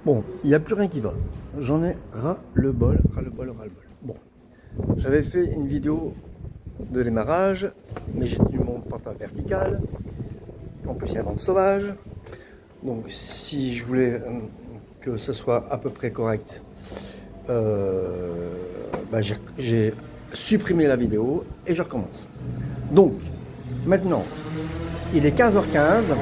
Bon, il n'y a plus rien qui va. J'en ai ras-le-bol, ras-le-bol, ras-le-bol. Bon, j'avais fait une vidéo de démarrage, mais j'ai tenu mon portable vertical. En plus, il y a un vent sauvage. Donc, si je voulais que ce soit à peu près correct, j'ai supprimé la vidéo et je recommence. Donc, maintenant, il est 15h15.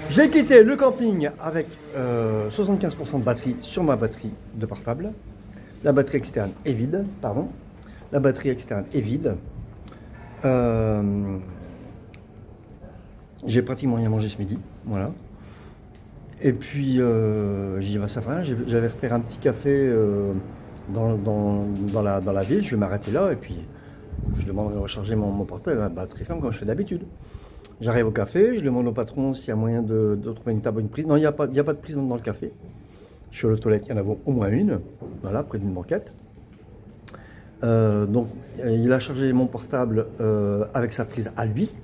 J'ai quitté le camping avec 75% de batterie sur ma batterie de portable. La batterie externe est vide, pardon. La batterie externe est vide. J'ai pratiquement rien mangé ce midi, voilà. Et puis, j'ai dit, bah, ça fait rien. J'avais repéré un petit café dans la ville. Je vais m'arrêter là et puis je demande de recharger mon portable à la batterie ferme comme je fais d'habitude. J'arrive au café, je demande au patron s'il y a moyen de trouver une table, une prise. Non, il n'y a pas de prise dans le café. Je suis aux toilettes, il y en a au moins une, voilà, près d'une banquette. Donc, il a chargé mon portable avec sa prise à lui.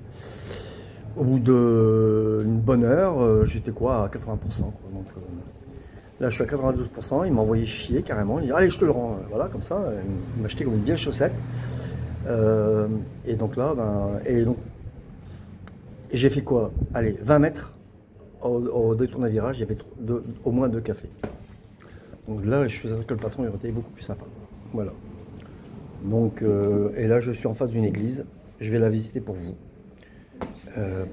Au bout d'une bonne heure, j'étais quoi, à 80%. Quoi. Donc, là, je suis à 92%. Il m'a envoyé chier carrément. Il dit, allez, je te le rends. Voilà, comme ça. Il m'a acheté comme une vieille chaussette. Et donc là, j'ai fait quoi? Allez, 20 mètres au détour d'un virage, il y avait au moins 2 cafés. Donc là, je suis sûr que le patron aurait été beaucoup plus sympa. Voilà. Donc, et là, je suis en face d'une église. Je vais la visiter pour vous.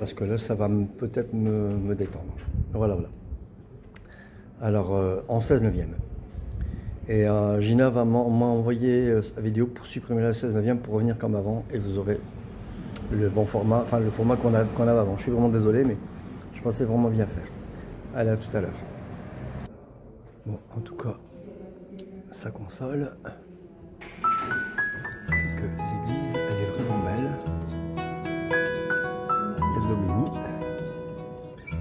Parce que là, ça va peut-être me détendre. Voilà, voilà. Alors, en 16/9e. Et Gina m'a envoyé sa vidéo pour supprimer la 16/9e pour revenir comme avant. Et vous aurez le bon format, enfin le format qu'on avait avant. Je suis vraiment désolé, mais je pensais vraiment bien faire. Allez, à tout à l'heure. Bon, en tout cas, sa console, c'est que l'église, elle est vraiment belle. Il y a de l'homélie,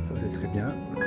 ça c'est très bien. Voilà.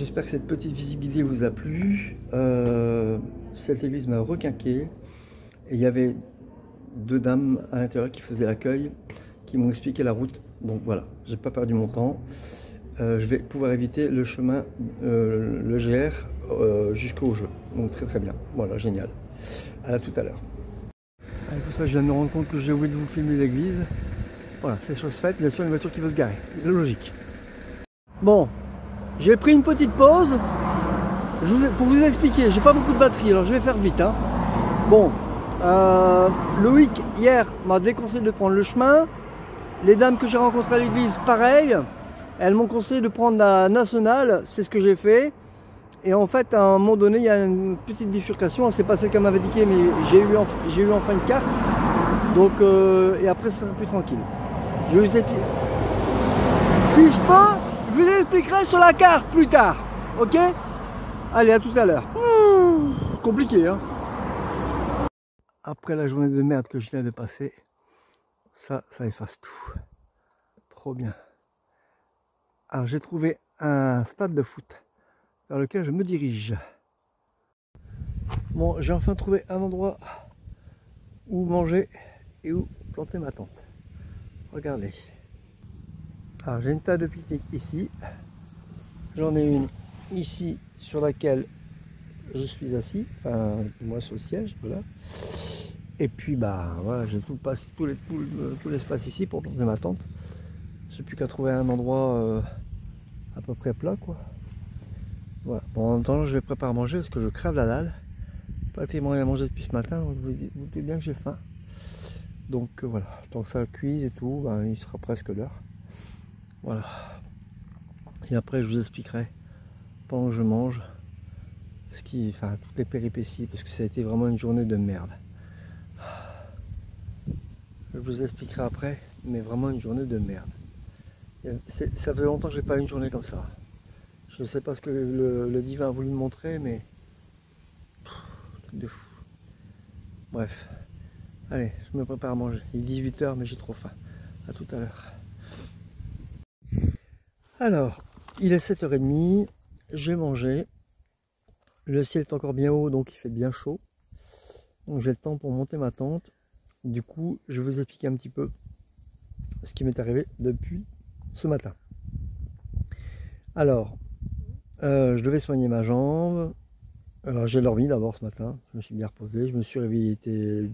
j'espère que cette petite visibilité vous a plu. Cette église m'a requinqué. Et il y avait 2 dames à l'intérieur qui faisaient l'accueil, qui m'ont expliqué la route. Donc voilà, j'ai pas perdu mon temps. Je vais pouvoir éviter le chemin, le GR jusqu'au jeu. Donc très bien. Voilà, génial. À tout à l'heure. Avec tout ça, je viens de me rendre compte que j'ai oublié de vous filmer l'église. Voilà, c'est chose faite. Bien sûr, une voiture qui veut se garer. C'est logique. Bon, j'ai pris une petite pause. Pour vous expliquer, j'ai pas beaucoup de batterie, alors je vais faire vite. Hein. Bon, Loïc hier m'a déconseillé de prendre le chemin. Les dames que j'ai rencontrées à l'église, pareil. Elles m'ont conseillé de prendre la nationale, c'est ce que j'ai fait. Et en fait, à un moment donné, il y a une petite bifurcation. C'est pas celle qu'elle m'avait indiqué, mais j'ai eu enfin une carte. Donc, et après, ça sera plus tranquille. Je vous explique. Si je peux, je vous expliquerai sur la carte plus tard. Ok? Allez, à tout à l'heure. Compliqué, hein? Après la journée de merde que je viens de passer, ça efface tout. Trop bien. Alors, j'ai trouvé un stade de foot vers lequel je me dirige. Bon, j'ai enfin trouvé un endroit où manger et où planter ma tente. Regardez. Alors, j'ai une table de pique-nique ici. J'en ai une ici sur laquelle je suis assis. Enfin, moi sur le siège, voilà. Et puis, bah, voilà, j'ai tout l'espace ici pour planter ma tente. J'ai plus qu'à trouver un endroit à peu près plat, quoi. Voilà. Bon, en attendant, je vais préparer à manger parce que je crève la dalle. Pas tellement rien à manger depuis ce matin, donc vous doutez bien que j'ai faim. Donc voilà, tant que ça cuise et tout, ben, il sera presque l'heure. Voilà. Et après, je vous expliquerai pendant que je mange toutes les péripéties, parce que ça a été vraiment une journée de merde. Je vous expliquerai après, mais vraiment une journée de merde. Ça faisait longtemps que j'ai pas eu une journée comme ça. Je ne sais pas ce que le divin a voulu me montrer, mais truc de fou. Bref, allez, je me prépare à manger. Il est 18 h, mais j'ai trop faim. À tout à l'heure. Alors, il est 7 h 30, j'ai mangé. Le ciel est encore bien haut, donc il fait bien chaud. Donc j'ai le temps pour monter ma tente. Du coup, je vais vous expliquer un petit peu ce qui m'est arrivé depuis ce matin. Alors, je devais soigner ma jambe. Alors j'ai dormi d'abord ce matin, je me suis bien reposé, je me suis réveillé, il était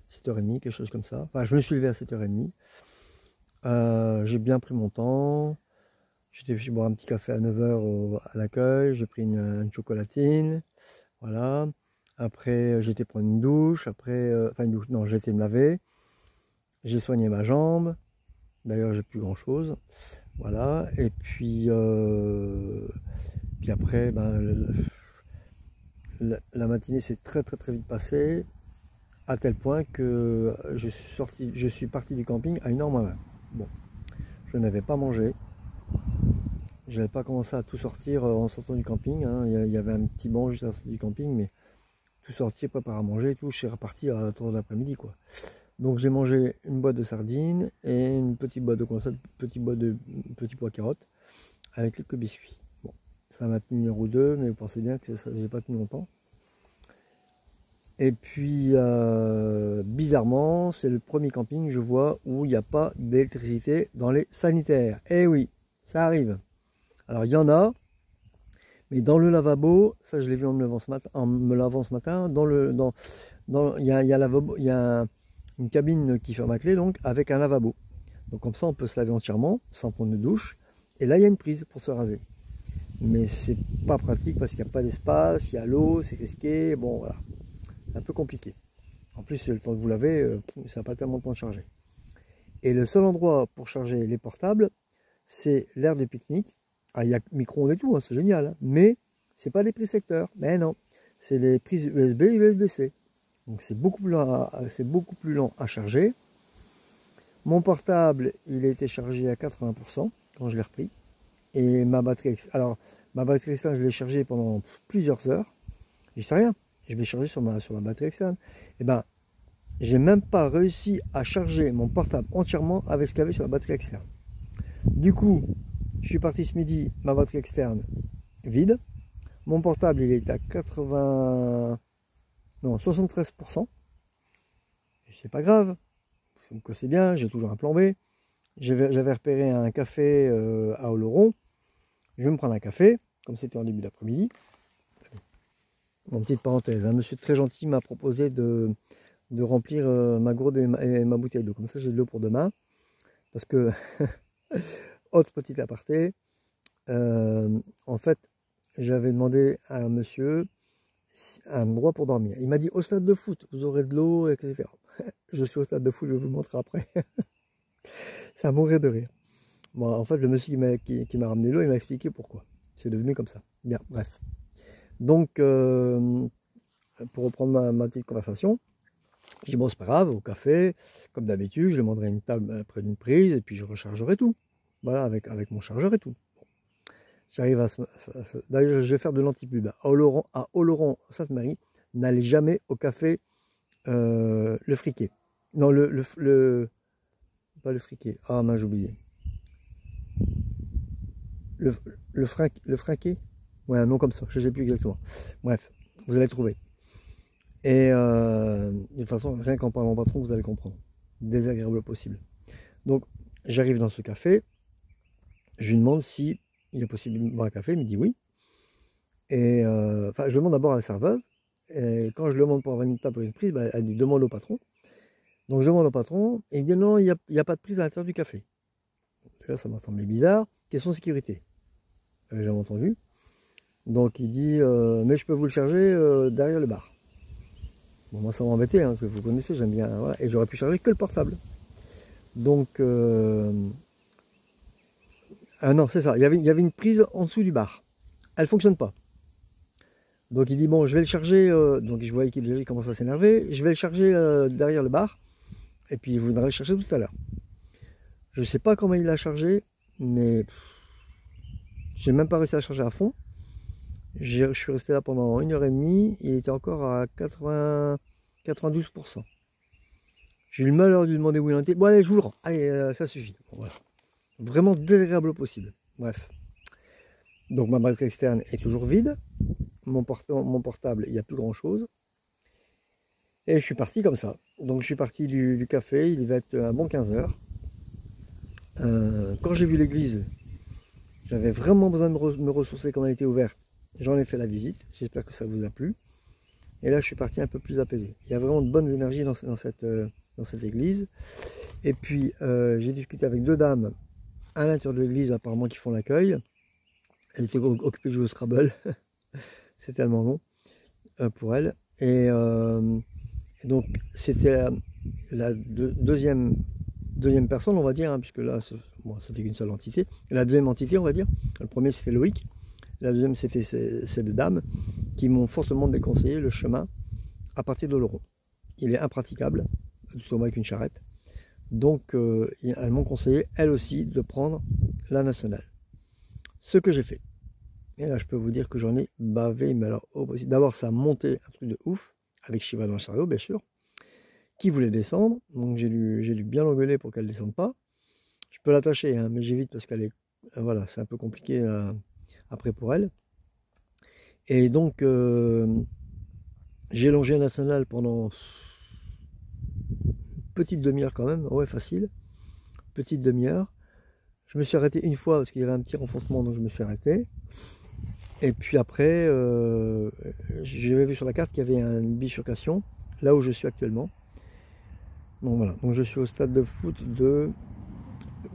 7 h 30, quelque chose comme ça. Enfin, je me suis levé à 7 h 30. J'ai bien pris mon temps. J'étais venu boire un petit café à 9 h à l'accueil, j'ai pris une chocolatine. Voilà. Après, j'ai été prendre une douche. Après, enfin une douche, non, j'ai été me laver. J'ai soigné ma jambe. D'ailleurs, j'ai plus grand chose. Voilà. Et puis après, ben, la matinée s'est très vite passée, à tel point que je suis parti du camping à 1 h moins 20. Bon, je n'avais pas mangé. Je n'avais pas commencé à tout sortir en sortant du camping. Hein. Il y avait un petit banc juste à la sortie du camping, mais tout sorti, préparer à manger et tout, je suis reparti à 3 h de l'après-midi, quoi. Donc j'ai mangé une boîte de sardines et une petite boîte de conserve, petite pois carottes avec quelques biscuits. Bon, ça m'a tenu 1 h ou 2, mais vous pensez bien que ça j'ai pas tenu longtemps. Et puis bizarrement, c'est le premier camping, je vois, où il n'y a pas d'électricité dans les sanitaires. Eh oui, ça arrive. Alors il y en a, mais dans le lavabo, ça je l'ai vu en me lavant ce matin, il y a une cabine qui ferme à clé, donc avec un lavabo. Donc comme ça on peut se laver entièrement sans prendre de douche. Et là il y a une prise pour se raser. Mais c'est pas pratique parce qu'il n'y a pas d'espace, il y a l'eau, c'est risqué, bon voilà. C'est un peu compliqué. En plus le temps que vous lavez, ça n'a pas tellement de temps de charger. Et le seul endroit pour charger les portables, c'est l'aire de pique-nique. Ah, il y a micro-ondes et tout, hein, c'est génial, hein, mais c'est pas des prises secteurs. Mais non, c'est les prises USB et USB-C. Donc c'est beaucoup plus lent à charger. Mon portable, il a été chargé à 80% quand je l'ai repris. Et ma batterie externe, je l'ai chargée pendant plusieurs heures. Je sais rien, je vais charger sur ma batterie externe. Et ben, j'ai même pas réussi à charger mon portable entièrement avec ce qu'il y avait sur la batterie externe. Du coup, je suis parti ce midi, ma batterie externe, vide. Mon portable, il est à 73%. C'est pas grave, donc c'est bien, j'ai toujours un plan B. J'avais repéré un café à Oloron. Je vais me prendre un café, comme c'était en début d'après-midi. Mon petite parenthèse, un monsieur très gentil m'a proposé de remplir ma gourde et ma bouteille d'eau. Comme ça, j'ai de l'eau pour demain. Parce que, autre petit aparté, en fait, j'avais demandé à un monsieur un endroit pour dormir. Il m'a dit, au stade de foot, vous aurez de l'eau, etc. Je suis au stade de foot, je vais vous montrer après. Ça mourait de rire. Bon, en fait, le monsieur qui m'a ramené l'eau, il m'a expliqué pourquoi. C'est devenu comme ça. Bien, bref. Donc, pour reprendre ma petite conversation, je dis bon, c'est pas grave, au café, comme d'habitude, je demanderai une table près d'une prise et puis je rechargerai tout. Voilà, avec mon chargeur et tout. Bon. J'arrive à d'ailleurs, je vais faire de l'antipub. À Oloron, Sainte-Marie, n'allez jamais au café le friquet. Non, pas le friquet. Ah, mince, j'ai oublié. Le fraquet. Ouais, un nom comme ça, je ne sais plus exactement. Bref, vous allez trouver. Et de toute façon, rien qu'en parlant au patron, vous allez comprendre. Désagréable possible. Donc, j'arrive dans ce café. Je lui demande si il est possible de boire un café. Il me dit oui. Et enfin, je demande d'abord à la serveuse. Et quand je demande pour avoir une table ou une prise, bah, elle dit demande au patron. Donc, je demande au patron. Et il me dit non, il n'y a pas de prise à l'intérieur du café. Là, ça m'a semblé bizarre. Question sécurité. J'avais jamais entendu. Donc, il dit mais je peux vous le charger derrière le bar. Bon, moi, ça m'a embêté, hein, parce que vous connaissez, j'aime bien. Voilà, et j'aurais pu charger que le portable. Donc, ah non, c'est ça. Il y avait une prise en dessous du bar. Elle ne fonctionne pas. Donc, il dit bon, je vais le charger. Donc, je voyais qu'il commence à s'énerver. Je vais le charger derrière le bar. Et puis, vous viendrez le chercher tout à l'heure. Je ne sais pas comment il l'a chargé, mais j'ai même pas réussi à charger à fond. Je suis resté là pendant 1h30, il était encore à 92%. J'ai eu le malheur de lui demander où il en était. Bon allez, je vous le rends. Allez, ça suffit. Bon, voilà. Vraiment désagréable possible. Bref. Donc ma batterie externe est toujours vide. Mon portable, il n'y a plus grand chose. Et je suis parti comme ça. Donc je suis parti du café, il va être un bon 15h. Quand j'ai vu l'église, j'avais vraiment besoin de me ressourcer quand elle était ouverte. J'en ai fait la visite, j'espère que ça vous a plu. Et là, je suis parti un peu plus apaisé. Il y a vraiment de bonnes énergies dans cette église. Et puis, j'ai discuté avec deux dames à l'intérieur de l'église, apparemment, qui font l'accueil. Elles étaient occupées de jouer au Scrabble. C'est tellement long pour elles. Et donc, c'était la deuxième personne, on va dire, hein, puisque là, bon, c'était qu'une seule entité. La deuxième entité, on va dire. Le premier, c'était Loïc. La deuxième, c'était ces deux dames qui m'ont fortement déconseillé le chemin à partir d'Oloron. Il est impraticable, tout avec une charrette. Donc, elles m'ont conseillé, elles aussi, de prendre la nationale. Ce que j'ai fait. Et là, je peux vous dire que j'en ai bavé, mais alors au possible. D'abord, ça a monté un truc de ouf, avec Shiva dans le cerveau, bien sûr, qui voulait descendre. Donc, j'ai dû bien l'engueuler pour qu'elle ne descende pas. Je peux l'attacher, hein, mais j'évite parce qu'elle est... Voilà, c'est un peu compliqué... après pour elle. Et donc j'ai longé national pendant une petite demi-heure quand même, ouais facile, petite demi-heure. Je me suis arrêté une fois parce qu'il y avait un petit renfoncement, donc je me suis arrêté. Et puis après, j'avais vu sur la carte qu'il y avait une bifurcation, là où je suis actuellement. Donc voilà, donc je suis au stade de foot de,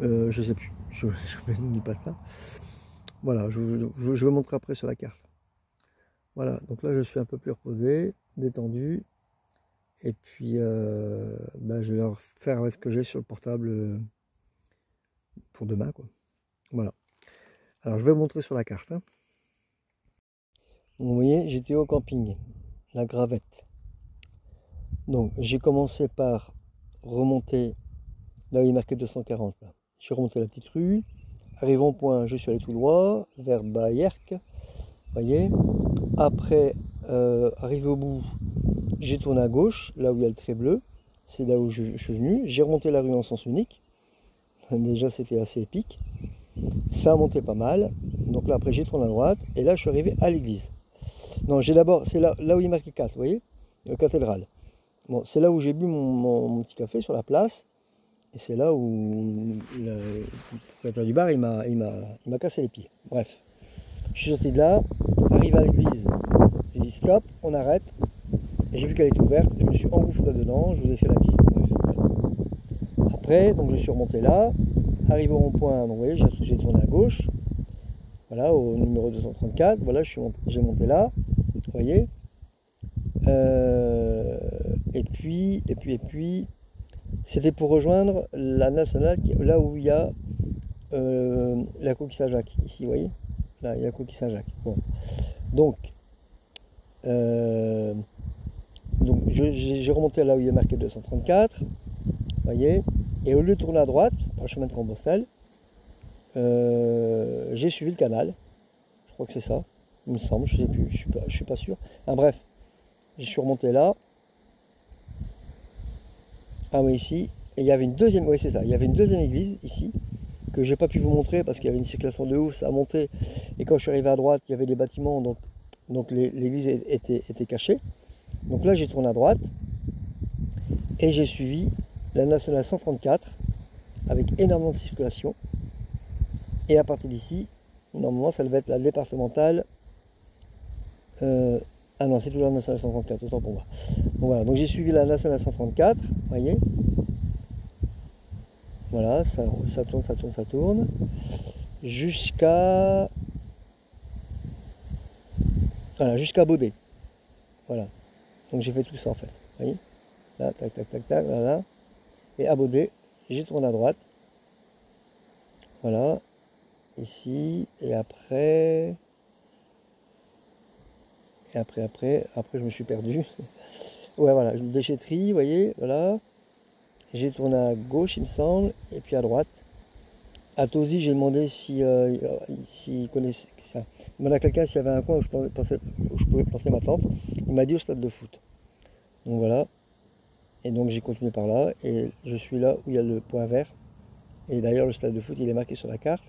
je sais plus, je ne dis pas ça. Voilà, je vais vous montrer après sur la carte. Voilà, donc là je suis un peu plus reposé, détendu. Et puis ben, je vais leur faire avec ce que j'ai sur le portable pour demain, quoi. Voilà. Alors je vais vous montrer sur la carte. Hein. Vous voyez, j'étais au camping, la Gravette. Donc j'ai commencé par remonter, là où il est marqué 240. Là. Je suis remonté la petite rue. Arrivé au point, je suis allé tout droit vers Bayerque, voyez. Après, arrivé au bout, j'ai tourné à gauche, là où il y a le trait bleu. C'est là où je suis venu. J'ai remonté la rue en sens unique. Déjà, c'était assez épique. Ça a monté pas mal. Donc là, après, j'ai tourné à droite. Et là, je suis arrivé à l'église. Non, j'ai d'abord, c'est là où il marquait 4, vous voyez, cathédrale. Bon, c'est là où j'ai bu mon petit café sur la place. Et c'est là où le propriétaire du bar, il m'a cassé les pieds. Bref, je suis sorti de là, arrivé à l'église. J'ai dit stop, on arrête. Et j'ai vu qu'elle était ouverte. Je me suis engouffré dedans, je vous ai fait la visite. Bref, voilà. Après, donc je suis remonté là. Arrivé au rond-point, donc vous voyez, j'ai tourné à gauche. Voilà, au numéro 234. Voilà, j'ai monté là. Vous voyez. Et puis, c'était pour rejoindre la nationale, là où il y a la coquille Saint-Jacques. Ici, vous voyez. Là, il y a la coquille Saint-Jacques. Bon. Donc j'ai remonté là où il y a marqué 234. Vous voyez. Et au lieu de tourner à droite, par le chemin de Compostelle, j'ai suivi le canal. Je crois que c'est ça. Il me semble, je ne sais plus, je suis pas sûr. Ah, bref, je suis remonté là. Ah oui, ici. Et il y avait une deuxième, oui c'est ça, il y avait une deuxième église ici, que j'ai pas pu vous montrer parce qu'il y avait une circulation de ouf, ça a monté. Et quand je suis arrivé à droite, il y avait des bâtiments, donc l'église était cachée. Donc là, j'ai tourné à droite et j'ai suivi la nationale 134 avec énormément de circulation. Et à partir d'ici, normalement, ça devait être la départementale. Ah non, c'est toujours la nationale 134, autant pour moi. Donc voilà, donc j'ai suivi la nationale 134, vous voyez. Voilà, ça tourne. Jusqu'à Beaudet. Voilà. Donc j'ai fait tout ça en fait. Vous voyez. Là, tac, tac, tac, tac, voilà. Et à Beaudet, j'ai tourné à droite. Voilà. Ici. Et après, je me suis perdu. Ouais, voilà, déchetterie, vous voyez, voilà. J'ai tourné à gauche, il me semble, et puis à droite. À Tosi, j'ai demandé s'il connaissait ça. Il demandé à quelqu'un s'il y avait un coin où je pouvais planter ma tente. Il m'a dit au stade de foot. Donc voilà. Et donc j'ai continué par là, et je suis là où il y a le point vert. Et d'ailleurs, le stade de foot, il est marqué sur la carte.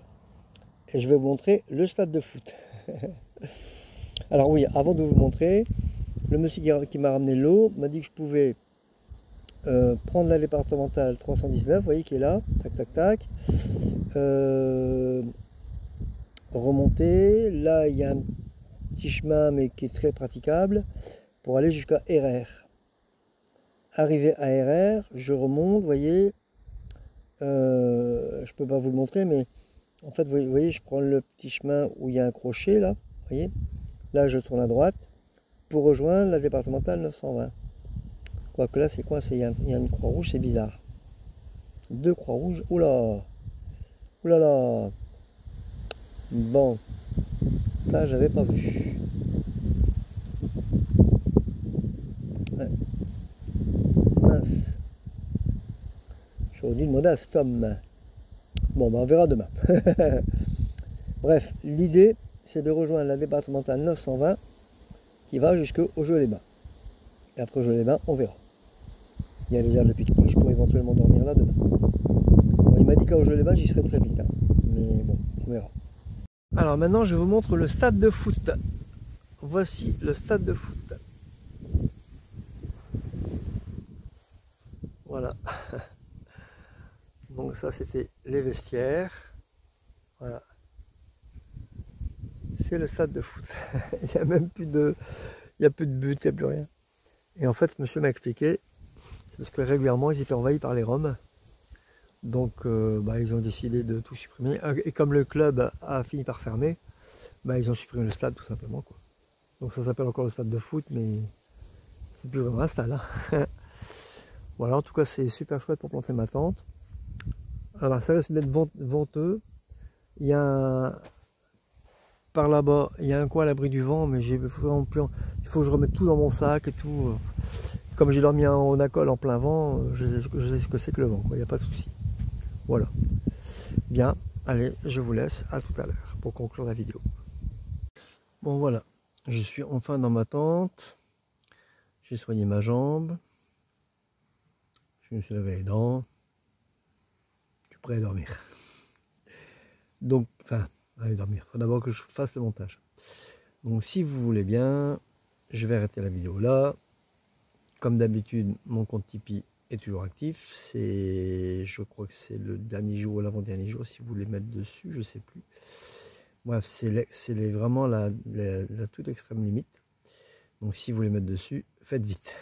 Et je vais vous montrer le stade de foot. Alors oui, avant de vous montrer, le monsieur qui m'a ramené l'eau m'a dit que je pouvais prendre la départementale 319, vous voyez qui est là, tac tac tac, remonter, là il y a un petit chemin mais qui est très praticable pour aller jusqu'à RR. Arrivé à RR, je remonte, vous voyez, je peux pas vous le montrer mais en fait vous voyez je prends le petit chemin où il y a un crochet là, vous voyez, là je tourne à droite pour rejoindre la départementale 920. Quoique là c'est quoi, il y a une croix rouge, c'est bizarre. Deux croix rouges, oula, oulala. Bon, ça j'avais pas vu. Ouais. Mince. J'aurais dû demander à cet homme. Bon, ben on verra demain. Bref, l'idée c'est de rejoindre la départementale 920 qui va jusqu'au Jeu-les-Bains. Et après Jeu-les-Bains, on verra. Il y a les aires de pique-nique, je pourrais éventuellement dormir là demain. Bon, il m'a dit qu'au Jeu-les-Bains, j'y serai très vite. Hein. Mais bon, on verra. Alors maintenant, je vous montre le stade de foot. Voici le stade de foot. Voilà. Donc ça, c'était les vestiaires. Voilà. C'est le stade de foot. Il n'y a même plus de... Il n'y a plus de but, il n'y a plus rien. Et en fait, ce monsieur m'a expliqué, c'est parce que régulièrement, ils étaient envahis par les Roms. Donc, ils ont décidé de tout supprimer. Et comme le club a fini par fermer, ils ont supprimé le stade tout simplement, quoi. Donc ça s'appelle encore le stade de foot, mais c'est plus vraiment un stade. Hein. Voilà, en tout cas, c'est super chouette pour planter ma tente. Alors, ça risque d'être venteux. Il y a par là-bas, il y a un coin à l'abri du vent, mais j'ai vraiment plus. Il faut que je remette tout dans mon sac et tout. Comme j'ai dormi en acol en plein vent, je sais ce que c'est que le vent, quoi. Il n'y a pas de souci. Voilà. Bien, allez, je vous laisse. À tout à l'heure pour conclure la vidéo. Bon, voilà. Je suis enfin dans ma tente. J'ai soigné ma jambe. Je me suis lavé les dents. Je suis prêt à dormir. Donc, enfin, aller dormir. Il faut d'abord que je fasse le montage. Donc si vous voulez bien, je vais arrêter la vidéo là. Comme d'habitude, mon compte Tipeee est toujours actif. Je crois que c'est le dernier jour ou l'avant-dernier jour, si vous voulez mettre dessus, je ne sais plus. Bref, c'est vraiment la toute extrême limite. Donc si vous voulez mettre dessus, faites vite.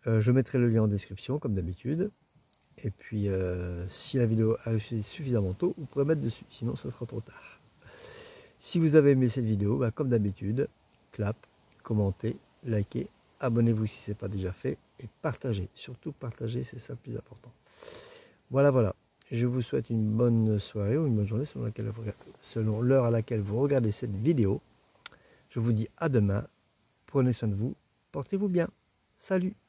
Je mettrai le lien en description, comme d'habitude. Et puis, si la vidéo a réussi suffisamment tôt, vous pourrez mettre dessus. Sinon, ce sera trop tard. Si vous avez aimé cette vidéo, bah, comme d'habitude, clap, commentez, likez, abonnez-vous si ce n'est pas déjà fait. Et partagez. Surtout partagez, c'est ça le plus important. Voilà, voilà. Je vous souhaite une bonne soirée ou une bonne journée selon l'heure à laquelle vous regardez cette vidéo. Je vous dis à demain. Prenez soin de vous. Portez-vous bien. Salut!